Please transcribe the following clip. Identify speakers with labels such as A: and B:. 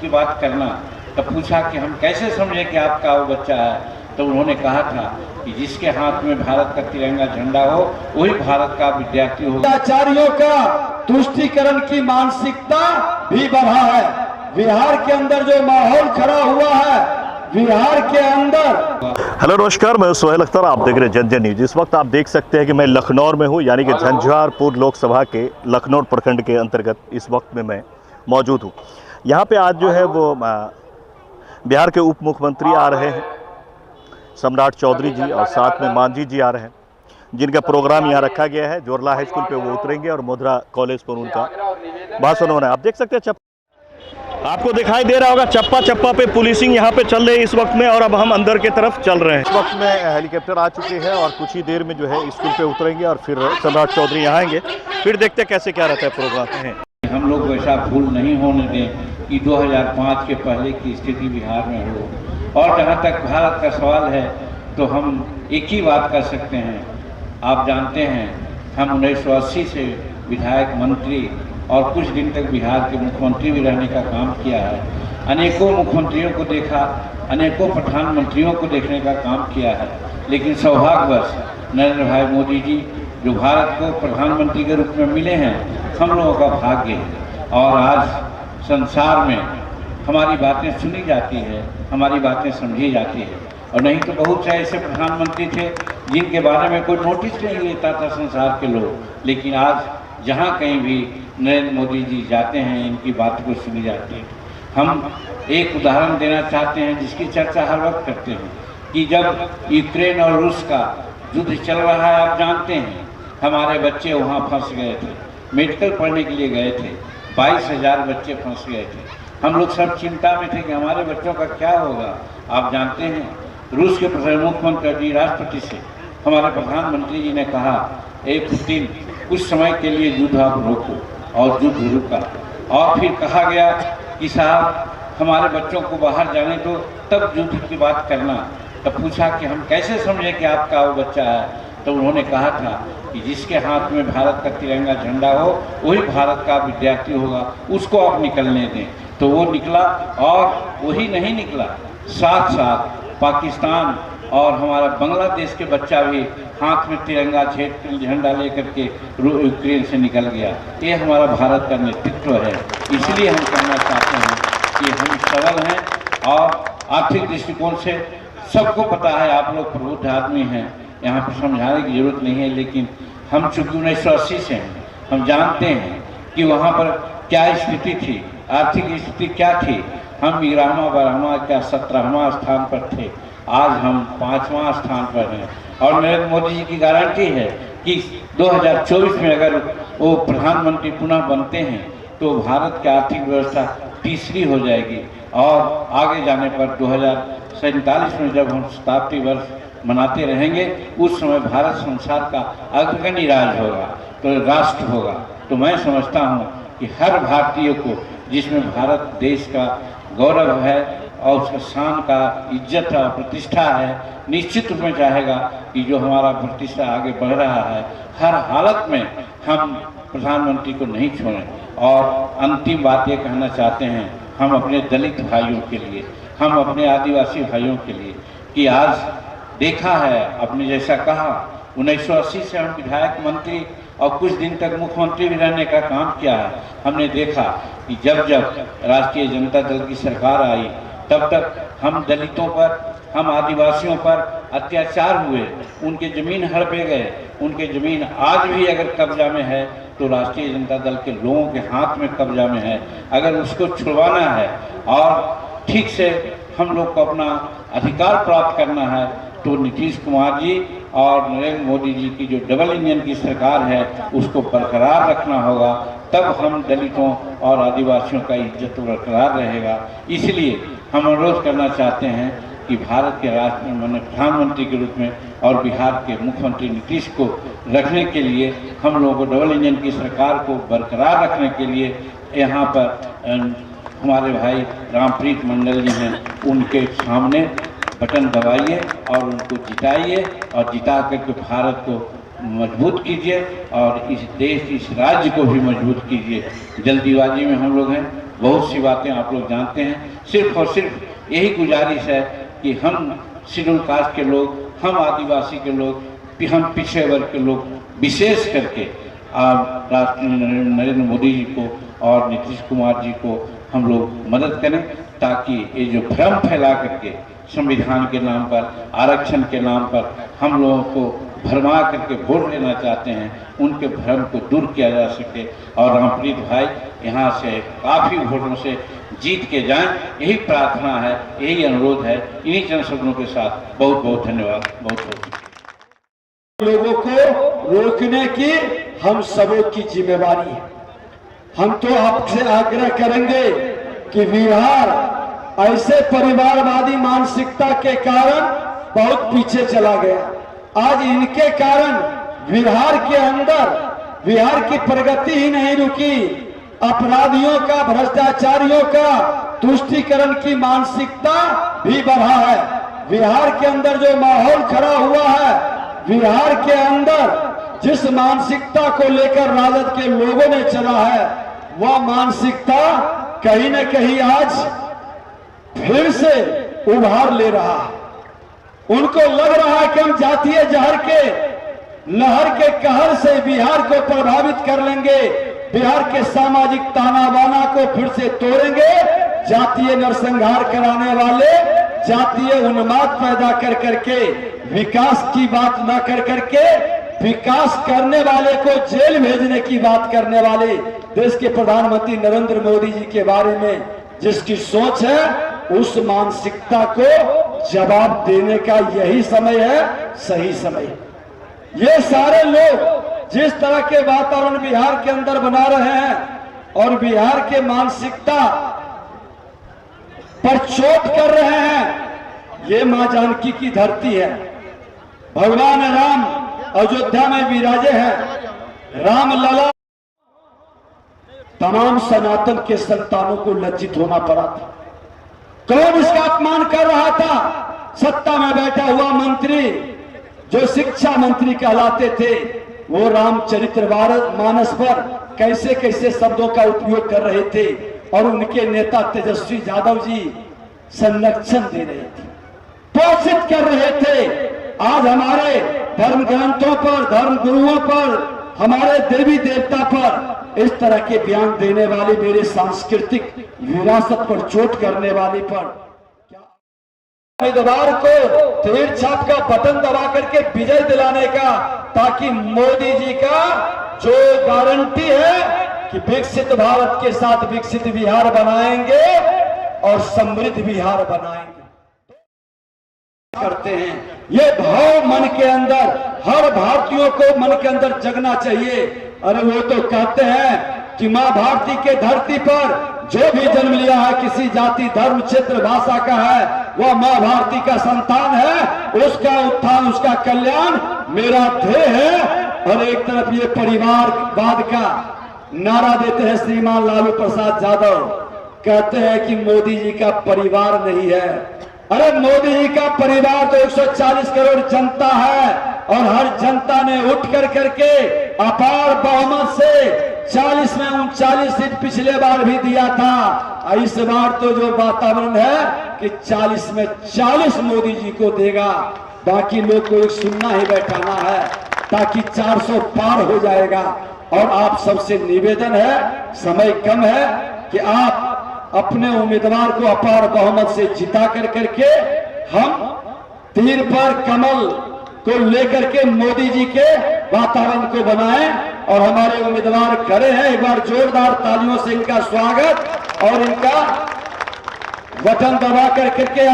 A: की बात करना, तब पूछा कि हम कैसे समझें कि आपका वो बच्चा है, तो उन्होंने कहा था कि जिसके हाथ में भारत का तिरंगा झंडा हो वही भारत का विद्यार्थी हो।
B: आचार्यों का तुष्टीकरण की मानसिकता भी बढ़ा है। बिहार के अंदर जो माहौल खड़ा हुआ है, बिहार के अंदर।
C: हेलो नमस्कार, मैं सोहेल अख्तर, आप देख रहे हैं जन जन न्यूज। इस वक्त आप देख सकते हैं कि मैं लखनऊ में हूं, यानी कि झंझारपुर लोकसभा के लखनऊ प्रखंड के अंतर्गत इस वक्त में मैं मौजूद हूं। यहां पे आज जो है वो बिहार के उप मुख्यमंत्री आ रहे हैं, सम्राट चौधरी जी, और साथ में मांझी जी आ रहे हैं, जिनका प्रोग्राम यहाँ रखा गया है। जोरला हाई स्कूल पे वो उतरेंगे और मोधरा कॉलेज पर उनका भाषण होना है। आप देख सकते हैं आपको दिखाई दे रहा होगा चप्पा चप्पा पे पुलिसिंग यहाँ पे चल रही है इस वक्त में, और अब हम अंदर की तरफ चल रहे हैं। इस वक्त में हेलीकॉप्टर आ चुके हैं और कुछ ही देर में जो है स्कूल पे उतरेंगे और फिर सम्राट चौधरी यहाँ आएंगे। फिर देखते हैं कैसे क्या रहता है प्रोग्राम है।
A: हम लोग वैसा भूल नहीं होने दें कि 2005 के पहले की स्थिति बिहार में हो। और जहाँ तक भारत का सवाल है तो हम एक ही बात कर सकते हैं। आप जानते हैं हम 1980 से विधायक, मंत्री और कुछ दिन तक बिहार के मुख्यमंत्री भी रहने का काम किया है। अनेकों मुख्यमंत्रियों को देखा, अनेकों प्रधानमंत्रियों को देखने का काम किया है, लेकिन सौभाग्यवश नरेंद्र भाई मोदी जी जो भारत को प्रधानमंत्री के रूप में मिले हैं, हम लोगों का भाग्य है। और आज संसार में हमारी बातें सुनी जाती है, हमारी बातें समझी जाती है। और नहीं तो बहुत से ऐसे प्रधानमंत्री थे जिनके बारे में कोई नोटिस नहीं लेता था संसार के लोग, लेकिन आज जहाँ कहीं भी नरेंद्र मोदी जी जाते हैं, इनकी बात को सुनी जाती है। हम एक उदाहरण देना चाहते हैं जिसकी चर्चा हर वक्त करते हैं कि जब यूक्रेन और रूस का युद्ध चल रहा है, आप जानते हैं हमारे बच्चे वहाँ फंस गए थे, मेडिकल पढ़ने के लिए गए थे, 22,000 बच्चे फंस गए थे। हम लोग सब चिंता में थे कि हमारे बच्चों का क्या होगा। आप जानते हैं रूस के मुख्यमंत्री राष्ट्रपति से हमारे प्रधानमंत्री जी ने कहा, ए पुतिन, कुछ समय के लिए युद्ध आप रोको, और युद्ध रुका। और फिर कहा गया कि साहब हमारे बच्चों को बाहर जाने दो, तब युद्ध की बात करना। तब पूछा कि हम कैसे समझें कि आपका वो बच्चा है, तो उन्होंने कहा था कि जिसके हाथ में भारत का तिरंगा झंडा हो वही भारत का विद्यार्थी होगा, उसको आप निकलने दें। तो वो निकला, और वही नहीं निकला, साथ साथ पाकिस्तान और हमारा बांग्लादेश के बच्चा भी हाथ में तिरंगा झंडा लेकर के यूक्रेन से निकल गया। ये हमारा भारत का नेतृत्व है। इसलिए हम कहना चाहते हैं कि हम सबल हैं, और आर्थिक दृष्टिकोण से सबको पता है, आप लोग प्रबुद्ध आदमी हैं, यहाँ पर समझाने की जरूरत नहीं है। लेकिन हम चूँकि 1980 से हैं, हम जानते हैं कि वहाँ पर क्या स्थिति थी, आर्थिक स्थिति क्या थी। हम 11वां 12वां क्या 17वां स्थान पर थे, आज हम 5वां स्थान पर हैं। और नरेंद्र मोदी जी की गारंटी है कि 2024 में अगर वो प्रधानमंत्री पुनः बनते हैं तो भारत की आर्थिक व्यवस्था तीसरी हो जाएगी। और आगे जाने पर 2047 में जब हम शताब्दी वर्ष मनाते रहेंगे, उस समय भारत संसार का अग्रगण्य राज्य होगा, तो राष्ट्र होगा। तो मैं समझता हूँ कि हर भारतीय को, जिसमें भारत देश का गौरव है और उसका शान का इज्जत और प्रतिष्ठा है, निश्चित रूप में चाहेगा कि जो हमारा प्रतिष्ठा आगे बढ़ रहा है, हर हालत में हम प्रधानमंत्री को नहीं छोड़ें। और अंतिम बात ये कहना चाहते हैं हम अपने दलित भाइयों के लिए, हम अपने आदिवासी भाइयों के लिए, कि आज देखा है, अपने जैसा कहा 1980 से हम विधायक, मंत्री और कुछ दिन तक मुख्यमंत्री भी रहने का काम किया है। हमने देखा कि जब जब राष्ट्रीय जनता दल की सरकार आई, तब तक हम दलितों पर, हम आदिवासियों पर अत्याचार हुए, उनके ज़मीन हड़पे गए। उनके ज़मीन आज भी अगर कब्जा में है तो राष्ट्रीय जनता दल के लोगों के हाथ में कब्जा में है। अगर उसको छुड़वाना है और ठीक से हम लोग को अपना अधिकार प्राप्त करना है, तो नीतीश कुमार जी और नरेंद्र मोदी जी की जो डबल इंजन की सरकार है, उसको बरकरार रखना होगा। तब हम दलितों और आदिवासियों का इज्जत बरकरार रहेगा। इसलिए हम अनुरोध करना चाहते हैं कि भारत के राष्ट्र में प्रधानमंत्री के रूप में और बिहार के मुख्यमंत्री नीतीश को रखने के लिए, हम लोगों को डबल इंजन की सरकार को बरकरार रखने के लिए यहाँ पर हमारे भाई रामप्रीत मंडल जी हैं, उनके सामने बटन दबाइए और उनको जिताइए, और जिता करके भारत को मजबूत कीजिए और इस देश, इस राज्य को भी मजबूत कीजिए। जल्दीबाजी में हम लोग हैं, बहुत सी बातें आप लोग जानते हैं। सिर्फ और सिर्फ यही गुजारिश है कि हम शेड्यूल कास्ट के लोग, हम आदिवासी के लोग, हम पिछड़े वर्ग के लोग विशेष करके आप राष्ट्रपति नरेंद्र मोदी जी को और नीतीश कुमार जी को हम लोग मदद करें, ताकि ये जो भ्रम फैला करके संविधान के नाम पर, आरक्षण के नाम पर हम लोगों को भरमा करके वोट लेना चाहते हैं, उनके भ्रम को दूर किया जा सके और रामप्रीत भाई यहाँ से काफ़ी वोटों से जीत के जाएं, यही प्रार्थना है, यही अनुरोध है। इन्हीं चंद शब्दों के साथ बहुत बहुत धन्यवाद। बहुत बहुत
B: लोगों को रोकने की हम सबों की जिम्मेवारी है। हम तो आपसे आग्रह करेंगे कि बिहार ऐसे परिवारवादी मानसिकता के कारण बहुत पीछे चला गया। आज इनके कारण बिहार के अंदर बिहार की प्रगति ही नहीं रुकी। अपराधियों का, भ्रष्टाचारियों का तुष्टीकरण की मानसिकता भी बढ़ा है। बिहार के अंदर जो माहौल खड़ा हुआ है, बिहार के अंदर जिस मानसिकता को लेकर राजद के लोगों ने चला है, वह मानसिकता कहीं न कहीं आज फिर से उभार ले रहा है। उनको लग रहा है कि हम जातीय जहर के लहर के कहर से बिहार को प्रभावित कर लेंगे, बिहार के सामाजिक ताना बाना को फिर से तोड़ेंगे। जातीय नरसंहार कराने वाले, जातीय उन्माद पैदा कर करके, विकास की बात न कर करके, विकास करने वाले को जेल भेजने की बात करने वाले देश के प्रधानमंत्री नरेंद्र मोदी जी के बारे में जिसकी सोच है, उस मानसिकता को जवाब देने का यही समय है, सही समय है। ये सारे लोग जिस तरह के वातावरण बिहार के अंदर बना रहे हैं और बिहार के मानसिकता पर चोट कर रहे हैं, ये मां जानकी की धरती है। भगवान राम अयोध्या में विराजे हैं। राम लला तमाम सनातन के संतानों को लज्जित होना पड़ा था। कौन इसका अपमान कर रहा था? सत्ता में बैठा हुआ मंत्री, जो शिक्षा मंत्री कहलाते थे, वो रामचरित्र मानस पर कैसे कैसे शब्दों का उपयोग कर रहे थे और उनके नेता तेजस्वी यादव जी संरक्षण दे रहे थे, पोषित कर रहे थे। आज हमारे धर्म ग्रंथों पर, धर्म गुरुओं पर, हमारे देवी देवता पर इस तरह के बयान देने वाले, मेरे सांस्कृतिक विरासत पर चोट करने वाले पर उम्मीदवार को तीर छाप का बटन दबा करके विजय दिलाने का, ताकि मोदी जी का जो गारंटी है कि विकसित भारत के साथ विकसित बिहार बनाएंगे और समृद्ध बिहार बनाएंगे करते हैं। ये भाव मन के अंदर, हर भारतीयों को मन के अंदर जगना चाहिए। अरे वो तो कहते हैं कि मां भारती के धरती पर जो भी जन्म लिया है, किसी जाति, धर्म, क्षेत्र, भाषा का है, वह मां भारती का संतान है। उसका उत्थान, उसका कल्याण मेरा ध्येय है। और एक तरफ ये परिवारवाद का नारा देते हैं श्रीमान लालू प्रसाद यादव, कहते हैं कि मोदी जी का परिवार नहीं है। अरे मोदी जी का परिवार तो 140 करोड़ जनता है और हर जनता ने उठ कर करके अपार बहुमत से 40 में 39 सीट पिछले बार भी दिया था। इस बार तो जो वातावरण है कि 40 में 40 मोदी जी को देगा। बाकी लोग को एक सुनना ही बैठाना है, ताकि 400 पार हो जाएगा। और आप सबसे निवेदन है, समय कम है, कि आप अपने उम्मीदवार को अपार बहुमत से जिता कर करके हम तीर पर कमल को लेकर के मोदी जी के वातावरण को बनाएं और हमारे उम्मीदवार खड़े हैं। एक बार जोरदार तालियों से इनका स्वागत और इनका बटन दबा कर करके